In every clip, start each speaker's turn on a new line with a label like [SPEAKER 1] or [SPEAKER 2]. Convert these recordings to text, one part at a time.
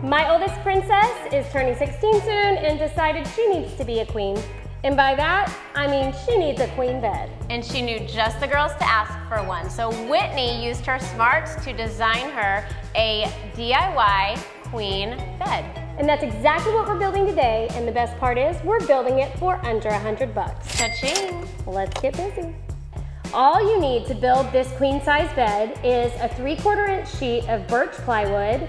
[SPEAKER 1] My oldest princess is turning 16 soon and decided she needs to be a queen. And by that, I mean she needs a queen bed.
[SPEAKER 2] And she knew just the girls to ask for one. So Whitney used her smarts to design her a DIY queen bed.
[SPEAKER 1] And that's exactly what we're building today. And the best part is we're building it for under $100.
[SPEAKER 2] Cha-ching.
[SPEAKER 1] Let's get busy. All you need to build this queen size bed is a 3/4 inch sheet of birch plywood,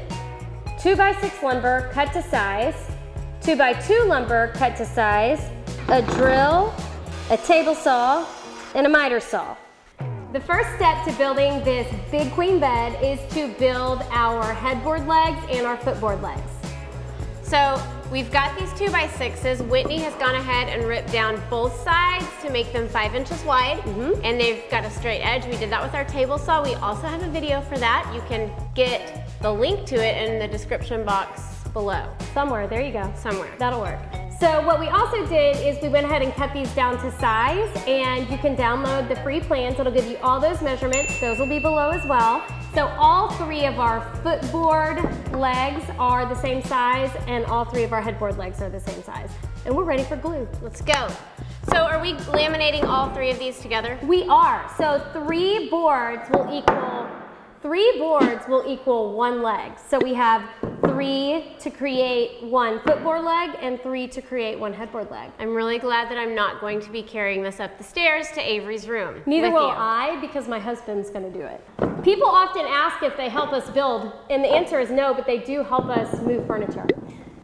[SPEAKER 1] 2x6 lumber cut to size, 2x2 lumber cut to size, a drill, a table saw, and a miter saw. The first step to building this big queen bed is to build our headboard legs and our footboard legs.
[SPEAKER 2] So we've got these 2x6s. Whitney has gone ahead and ripped down both sides to make them 5 inches wide. And they've got a straight edge. We did that with our table saw. We also have a video for that. You can get the link to it in the description box below.
[SPEAKER 1] Somewhere, there you go.
[SPEAKER 2] Somewhere.
[SPEAKER 1] That'll work. So what we also did is we went ahead and cut these down to size, and you can download the free plans. It'll give you all those measurements. Those will be below as well. So all 3 of our footboard legs are the same size, and all 3 of our headboard legs are the same size. And we're ready for glue.
[SPEAKER 2] Let's go. So are we laminating all 3 of these together?
[SPEAKER 1] We are. So 3 boards will equal 1 leg. So we have 3 to create 1 footboard leg and 3 to create 1 headboard leg.
[SPEAKER 2] I'm really glad that I'm not going to be carrying this up the stairs to Avery's room.
[SPEAKER 1] Neither will I, because my husband's going to do it. People often ask if they help us build, and the answer is no, but they do help us move furniture.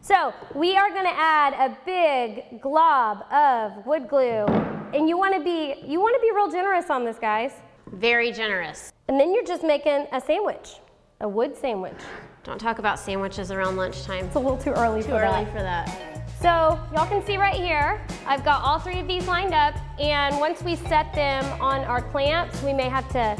[SPEAKER 1] So we are going to add a big glob of wood glue, and you want to be real generous on this, guys.
[SPEAKER 2] Very generous.
[SPEAKER 1] And then you're just making a sandwich, a wood sandwich.
[SPEAKER 2] Don't talk about sandwiches around lunchtime.
[SPEAKER 1] It's a little too early for that. So y'all can see right here, I've got all 3 of these lined up, and once we set them on our clamps, we may have to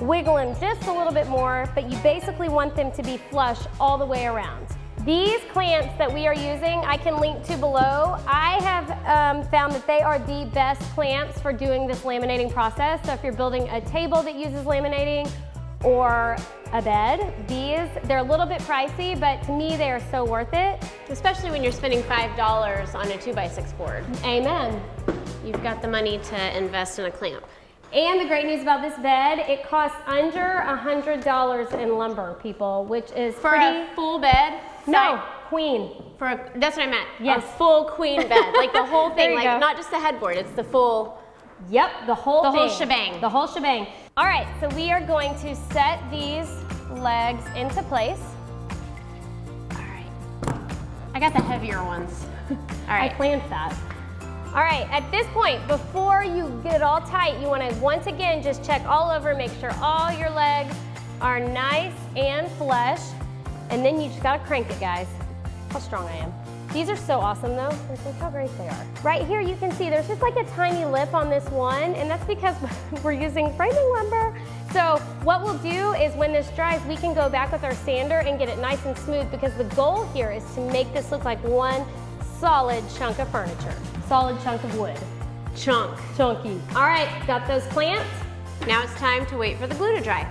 [SPEAKER 1] wiggle them just a little bit more, but you basically want them to be flush all the way around. These clamps that we are using, I can link to below. I have found that they are the best clamps for doing this laminating process. So if you're building a table that uses laminating or a bed, they're a little bit pricey, but to me they are so worth it.
[SPEAKER 2] Especially when you're spending $5 on a 2x6 board.
[SPEAKER 1] Amen.
[SPEAKER 2] You've got the money to invest in a clamp.
[SPEAKER 1] And the great news about this bed, it costs under $100 in lumber, people, which is
[SPEAKER 2] for a full bed?
[SPEAKER 1] No, queen.
[SPEAKER 2] That's what I meant.
[SPEAKER 1] Yes.
[SPEAKER 2] A full queen bed, like the whole thing, like
[SPEAKER 1] go.
[SPEAKER 2] not just the headboard, it's the full.
[SPEAKER 1] Yep, the whole
[SPEAKER 2] shebang.
[SPEAKER 1] The whole shebang. All right, so we are going to set these legs into place.
[SPEAKER 2] All right. I got the heavier ones. All right.
[SPEAKER 1] I planned that. All right, at this point, before you get it all tight, you want to once again just check all over, make sure all your legs are nice and flush, and then you just gotta crank it, guys. How strong I am. These are so awesome though. Look how great they are. Right here you can see there's just like a tiny lip on this one, and that's because we're using framing lumber. So what we'll do is when this dries, we can go back with our sander and get it nice and smooth, because the goal here is to make this look like one solid chunk of furniture. Solid chunk of wood. Chunky. All right, got those clamps.
[SPEAKER 2] Now it's time to wait for the glue to dry.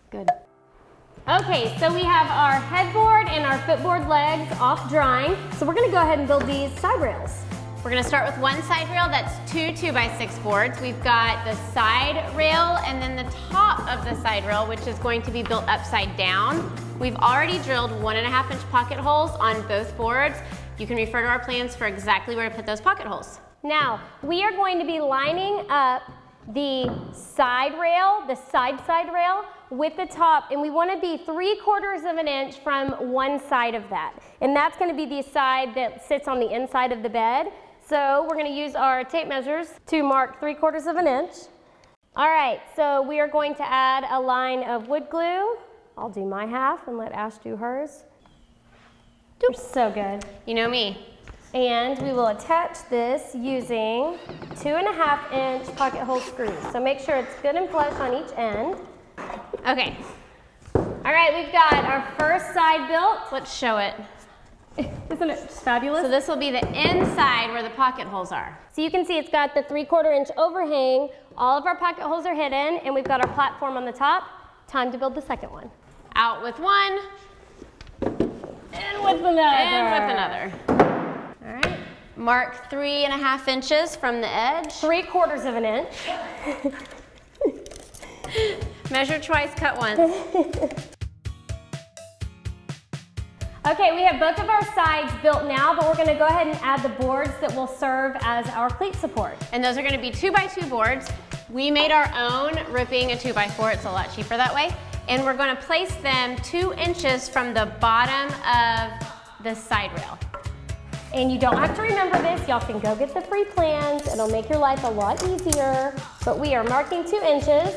[SPEAKER 1] Good. Okay, so we have our headboard and our footboard legs off drying. So we're gonna go ahead and build these side rails.
[SPEAKER 2] We're gonna start with 1 side rail. That's 2 2x6 boards. We've got the side rail and then the top of the side rail, which is going to be built upside down. We've already drilled 1.5 inch pocket holes on both boards. You can refer to our plans for exactly where to put those pocket holes.
[SPEAKER 1] Now, we are going to be lining up the side rail, the side rail, with the top, and we want to be 3/4 of an inch from one side of that. And that's going to be the side that sits on the inside of the bed. So we're going to use our tape measures to mark 3/4 of an inch. All right, so we are going to add a line of wood glue. I'll do my half and let Ash do hers. You're so good.
[SPEAKER 2] You know me.
[SPEAKER 1] And we will attach this using 2.5 inch pocket hole screws. So make sure it's good and flush on each end.
[SPEAKER 2] Okay.
[SPEAKER 1] All right, we've got our first side built.
[SPEAKER 2] Let's show it.
[SPEAKER 1] Isn't it fabulous?
[SPEAKER 2] So this will be the inside where the pocket holes are.
[SPEAKER 1] So you can see it's got the 3/4 inch overhang. All of our pocket holes are hidden, and we've got our platform on the top. Time to build the second one.
[SPEAKER 2] Out with one.
[SPEAKER 1] And with another.
[SPEAKER 2] And with another. All right. Mark 3.5 inches from the edge.
[SPEAKER 1] 3/4 of an inch.
[SPEAKER 2] Measure twice, cut once.
[SPEAKER 1] Okay, we have both of our sides built now, but we're gonna go ahead and add the boards that will serve as our cleat support.
[SPEAKER 2] And those are gonna be 2x2 boards. We made our own, ripping a 2x4, it's a lot cheaper that way. And we're gonna place them 2 inches from the bottom of the side rail.
[SPEAKER 1] And you don't have to remember this, y'all can go get the free plans, it'll make your life a lot easier. But we are marking 2 inches.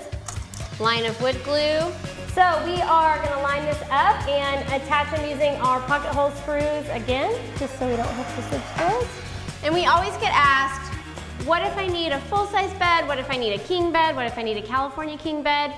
[SPEAKER 2] Line of wood glue.
[SPEAKER 1] So we are gonna line this up and attach them using our pocket hole screws again, just so we don't have to switch screws.
[SPEAKER 2] And we always get asked, what if I need a full-size bed? What if I need a king bed? What if I need a California king bed?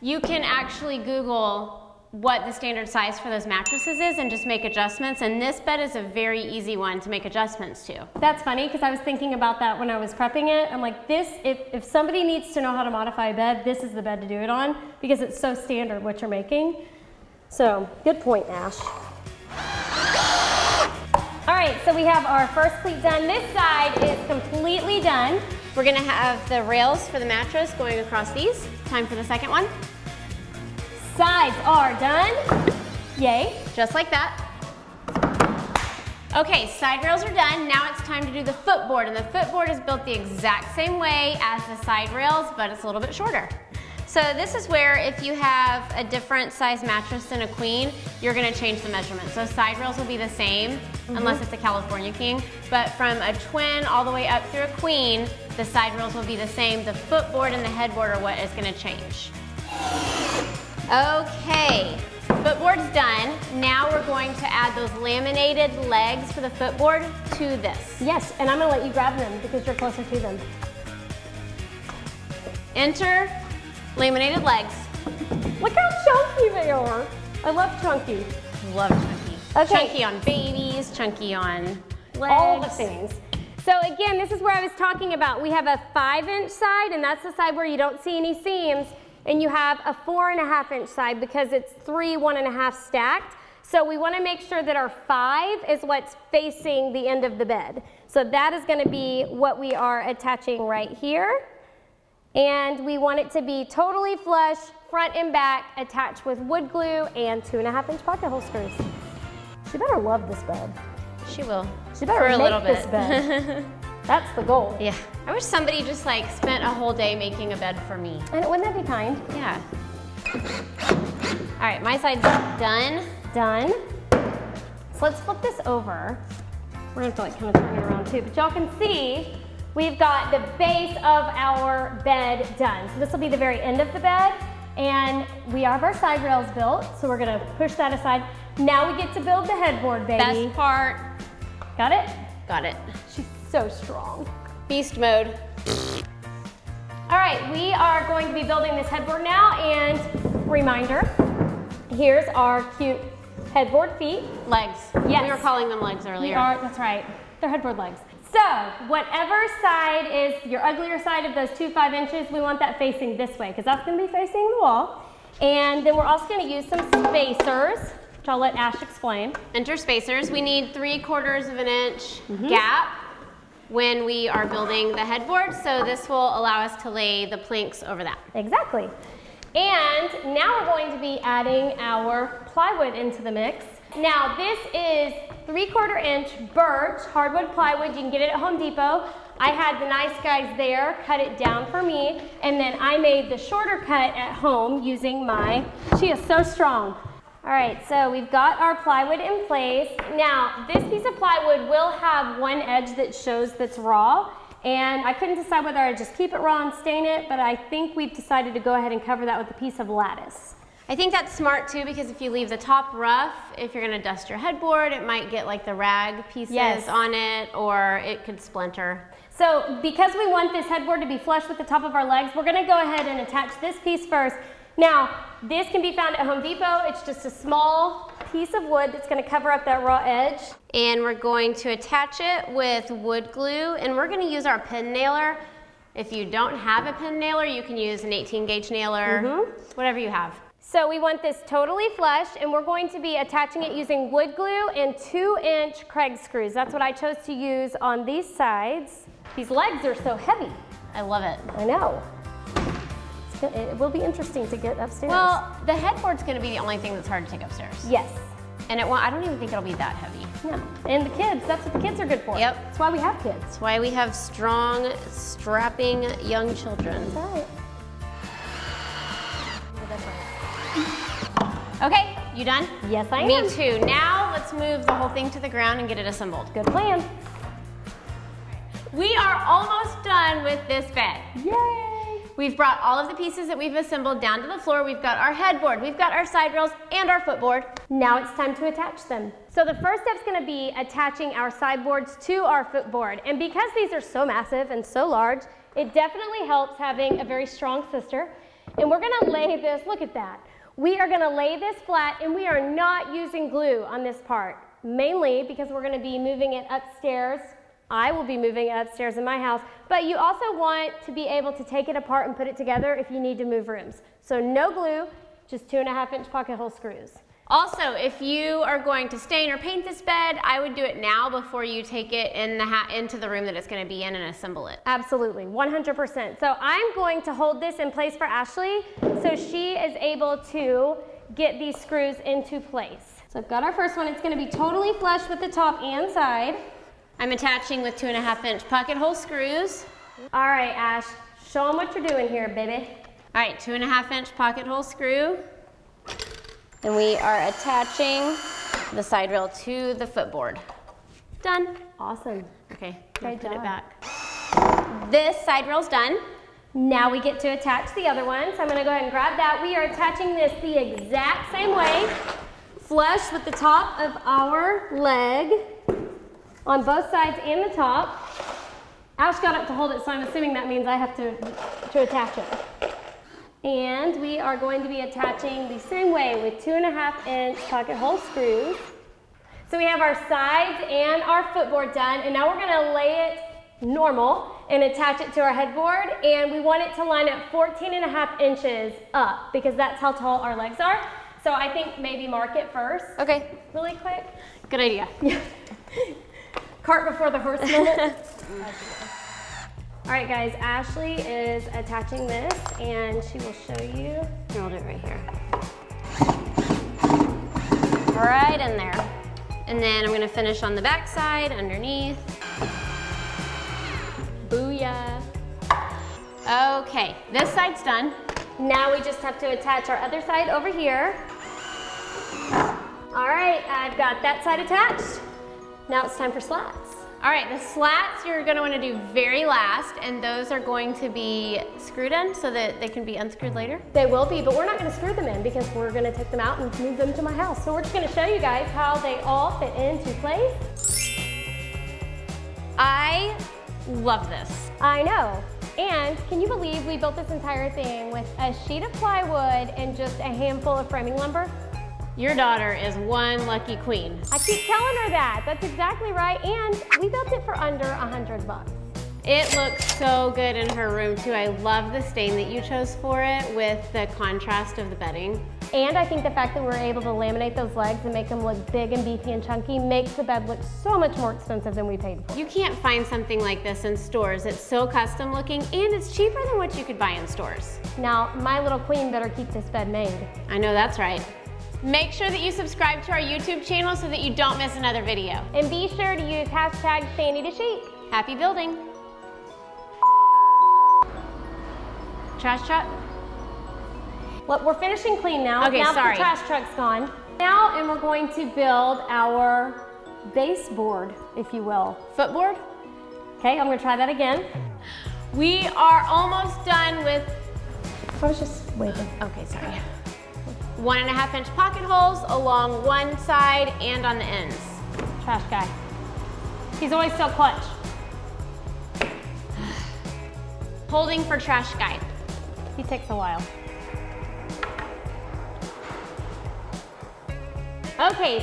[SPEAKER 2] You can actually Google what the standard size for those mattresses is and just make adjustments. And this bed is a very easy one to make adjustments to.
[SPEAKER 1] That's funny, because I was thinking about that when I was prepping it. I'm like, this, if somebody needs to know how to modify a bed, this is the bed to do it on, because it's so standard what you're making. So, good point, Ash. All right, so we have our first cleat done. This side is completely done.
[SPEAKER 2] We're gonna have the rails for the mattress going across these. Time for the second one.
[SPEAKER 1] Sides are done. Yay.
[SPEAKER 2] Just like that. Okay, side rails are done. Now it's time to do the footboard. And the footboard is built the exact same way as the side rails, but it's a little bit shorter. So this is where if you have a different size mattress than a queen, you're gonna change the measurement. So side rails will be the same, unless it's a California king. But from a twin all the way up through a queen, the side rails will be the same. The footboard and the headboard are what is gonna change. Okay, footboard's done. Now we're going to add those laminated legs for the footboard to this.
[SPEAKER 1] Yes, and I'm gonna let you grab them because you're closer to them.
[SPEAKER 2] Enter laminated legs.
[SPEAKER 1] Look how chunky they are. I love chunky.
[SPEAKER 2] Love chunky.
[SPEAKER 1] Okay.
[SPEAKER 2] Chunky on babies, chunky on legs.
[SPEAKER 1] All the things. So again, this is where I was talking about. We have a 5-inch side, and that's the side where you don't see any seams. And you have a 4.5-inch side because it's 3 1.5 stacked. So we want to make sure that our 5 is what's facing the end of the bed. So that is going to be what we are attaching right here. And we want it to be totally flush, front and back, attached with wood glue and 2.5-inch pocket hole screws. She better love this bed.
[SPEAKER 2] She will.
[SPEAKER 1] She better
[SPEAKER 2] for a
[SPEAKER 1] make
[SPEAKER 2] little bit.
[SPEAKER 1] this bed. That's the goal.
[SPEAKER 2] Yeah. I wish somebody just like spent a whole day making a bed for me.
[SPEAKER 1] And wouldn't that be kind?
[SPEAKER 2] Yeah. All right, my side's done.
[SPEAKER 1] Done. So let's flip this over. We're gonna have to like kind of turn it around too, but y'all can see we've got the base of our bed done. So this will be the very end of the bed, and we have our side rails built, so we're gonna push that aside. Now we get to build the headboard, baby.
[SPEAKER 2] Best part.
[SPEAKER 1] Got it?
[SPEAKER 2] Got it.
[SPEAKER 1] She's so strong.
[SPEAKER 2] Beast mode.
[SPEAKER 1] All right, we are going to be building this headboard now, and reminder, here's our cute headboard feet.
[SPEAKER 2] Legs.
[SPEAKER 1] Yes.
[SPEAKER 2] We were calling them legs earlier.
[SPEAKER 1] That's right. They're headboard legs. So, whatever side is your uglier side of those 2 5-inches, we want that facing this way, because that's going to be facing the wall. And then we're also going to use some spacers, which I'll let Ash explain.
[SPEAKER 2] Enter spacers. We need 3/4 of an inch gap when we are building the headboard, so this will allow us to lay the planks over that.
[SPEAKER 1] Exactly. And now we're going to be adding our plywood into the mix. Now this is 3/4 inch birch hardwood plywood. You can get it at Home Depot. I had the nice guys there cut it down for me, and then I made the shorter cut at home using she is so strong. All right, so we've got our plywood in place. Now, this piece of plywood will have one edge that shows that's raw, and I couldn't decide whether I'd just keep it raw and stain it, but I think we've decided to go ahead and cover that with a piece of lattice.
[SPEAKER 2] I think that's smart too, because if you leave the top rough, if you're gonna dust your headboard, it might get like the rag pieces on it, or it could splinter.
[SPEAKER 1] So because we want this headboard to be flush with the top of our legs, we're gonna go ahead and attach this piece first. Now, this can be found at Home Depot. It's just a small piece of wood that's gonna cover up that raw edge.
[SPEAKER 2] And we're going to attach it with wood glue, and we're gonna use our pin nailer. If you don't have a pin nailer, you can use an 18 gauge nailer, whatever you have.
[SPEAKER 1] So we want this totally flush, and we're going to be attaching it using wood glue and 2-inch Craig screws. That's what I chose to use on these sides. These legs are so heavy.
[SPEAKER 2] I love it.
[SPEAKER 1] I know. It will be interesting to get upstairs.
[SPEAKER 2] Well, the headboard's gonna be the only thing that's hard to take upstairs.
[SPEAKER 1] Yes.
[SPEAKER 2] And I don't even think it'll be that heavy.
[SPEAKER 1] No. And the kids, that's what the kids are good for.
[SPEAKER 2] Yep.
[SPEAKER 1] That's why we have kids.
[SPEAKER 2] That's why we have strong, strapping young children.
[SPEAKER 1] That's right.
[SPEAKER 2] Okay, you done?
[SPEAKER 1] Yes, I am.
[SPEAKER 2] Me too. Now let's move the whole thing to the ground and get it assembled.
[SPEAKER 1] Good plan.
[SPEAKER 2] We are almost done with this bed.
[SPEAKER 1] Yay!
[SPEAKER 2] We've brought all of the pieces that we've assembled down to the floor. We've got our headboard, we've got our side rails, and our footboard.
[SPEAKER 1] Now it's time to attach them. So the first step's gonna be attaching our sideboards to our footboard. And because these are so massive and so large, it definitely helps having a very strong sister. And we're gonna lay this, look at that. We are gonna lay this flat, and we are not using glue on this part, mainly because we're gonna be moving it upstairs. I will be moving it upstairs in my house, but you also want to be able to take it apart and put it together if you need to move rooms. So no glue, just 2.5-inch pocket hole screws.
[SPEAKER 2] Also, if you are going to stain or paint this bed, I would do it now before you take it into the room that it's gonna be in and assemble it.
[SPEAKER 1] Absolutely, 100%. So I'm going to hold this in place for Ashley so she is able to get these screws into place. So I've got our first one. It's gonna be totally flush with the top and side.
[SPEAKER 2] I'm attaching with 2.5-inch pocket hole screws.
[SPEAKER 1] All right, Ash, show them what you're doing here, baby.
[SPEAKER 2] All right, 2.5-inch pocket hole screw. And we are attaching the side rail to the footboard. Done.
[SPEAKER 1] Awesome.
[SPEAKER 2] Okay,
[SPEAKER 1] Great
[SPEAKER 2] put
[SPEAKER 1] job.
[SPEAKER 2] it back. This side rail's done.
[SPEAKER 1] Now we get to attach the other one. So I'm gonna go ahead and grab that. We are attaching this the exact same way, flush with the top of our leg on both sides and the top. Ash got up to hold it, so I'm assuming that means I have to attach it. And we are going to be attaching the same way with 2.5-inch pocket hole screws. So we have our sides and our footboard done, and now we're gonna lay it normal and attach it to our headboard, and we want it to line up 14.5 inches up because that's how tall our legs are. So I think maybe mark it first.
[SPEAKER 2] Okay.
[SPEAKER 1] Really quick.
[SPEAKER 2] Good idea.
[SPEAKER 1] Cart before the horse minute. All right, guys, Ashley is attaching this, and she will show you.
[SPEAKER 2] Here, I'll do it right here. Right in there. And then I'm gonna finish on the back side, underneath.
[SPEAKER 1] Booyah.
[SPEAKER 2] Okay, this side's done.
[SPEAKER 1] Now we just have to attach our other side over here. All right, I've got that side attached. Now it's time for slats.
[SPEAKER 2] All right, the slats you're gonna wanna do very last, and those are going to be screwed in so that they can be unscrewed later.
[SPEAKER 1] They will be, but we're not gonna screw them in because we're gonna take them out and move them to my house. So we're just gonna show you guys how they all fit into place.
[SPEAKER 2] I love this.
[SPEAKER 1] I know. And can you believe we built this entire thing with a sheet of plywood and just a handful of framing lumber?
[SPEAKER 2] Your daughter is one lucky queen.
[SPEAKER 1] I keep telling her that. That's exactly right. And we built it for under $100.
[SPEAKER 2] It looks so good in her room too. I love the stain that you chose for it with the contrast of the bedding.
[SPEAKER 1] And I think the fact that we're able to laminate those legs and make them look big and beefy and chunky makes the bed look so much more expensive than we paid for.
[SPEAKER 2] You can't find something like this in stores. It's so custom looking and it's cheaper than what you could buy in stores.
[SPEAKER 1] Now, my little queen better keep this bed made.
[SPEAKER 2] I know that's right. Make sure that you subscribe to our YouTube channel so that you don't miss another video.
[SPEAKER 1] And be sure to use hashtag #SandyToSheet.
[SPEAKER 2] Happy building. Trash truck?
[SPEAKER 1] Well, we're finishing clean now.
[SPEAKER 2] Okay,
[SPEAKER 1] now
[SPEAKER 2] sorry.
[SPEAKER 1] that the trash truck's gone. Now, and we're going to build our baseboard, if you will.
[SPEAKER 2] Footboard?
[SPEAKER 1] Okay, I'm gonna try that again.
[SPEAKER 2] We are almost done with...
[SPEAKER 1] I was just waving.
[SPEAKER 2] Okay, sorry. 1.5 inch pocket holes along one side and on the ends.
[SPEAKER 1] Trash guy. He's always so clutch.
[SPEAKER 2] Holding for trash guy.
[SPEAKER 1] He takes a while. Okay,